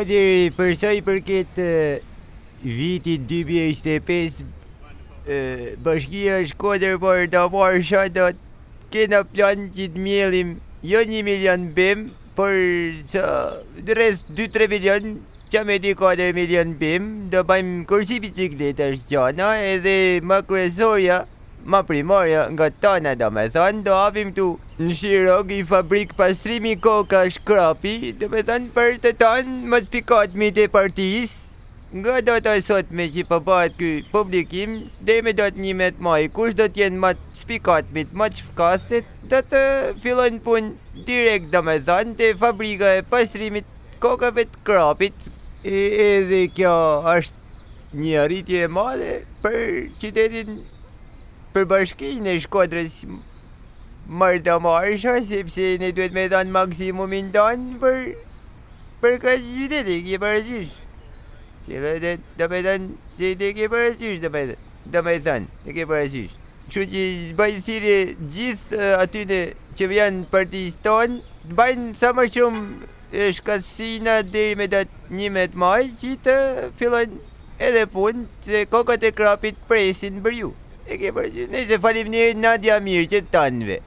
Deri për sa I përket vitit 2025, Bashkia e Shkodër për të marrë shatat, kena plan që të mjellim jo 1 milion bim, për sa rreth 2-3 milion, që me di 4 milion bim, do bëjmë kursi bicikletash qana, edhe ma kryesorja, ma primarja nga tana do me thënë, do hapim tu në Shirok I fabrik pastrimi koka shkrapi, do me thënë për të tanë më spikatmit e partis, nga do të sot me që përbët ky publikim, dhe me do të 11 maj, kush do t'jen më spikatmit, më të shkastit, do të fillon pun direkt do me thënë, të fabrika e pastrimit kokave të krapit, edhe kjo është një arritje e madhe për qytetin, për bashkinë e Shkodrës marrë të marrësha, sepse ne duhet me dhanë maksimumin tanë për ka qyteti, ke parasysh. Se do me dhanë, se te ke parasysh, do me dhanë, te ke parasysh. Kështu që bëjnë thirrje gjithë atyne që vjanë partisë tonë, bëjnë sa më shumë shkatësina deri me datë 11 maj, që të fillojnë edhe punë, se kokat e krapit presin për ju. E ke përgjithë, nëse faleminderit Nadia Mirë që të tanëve.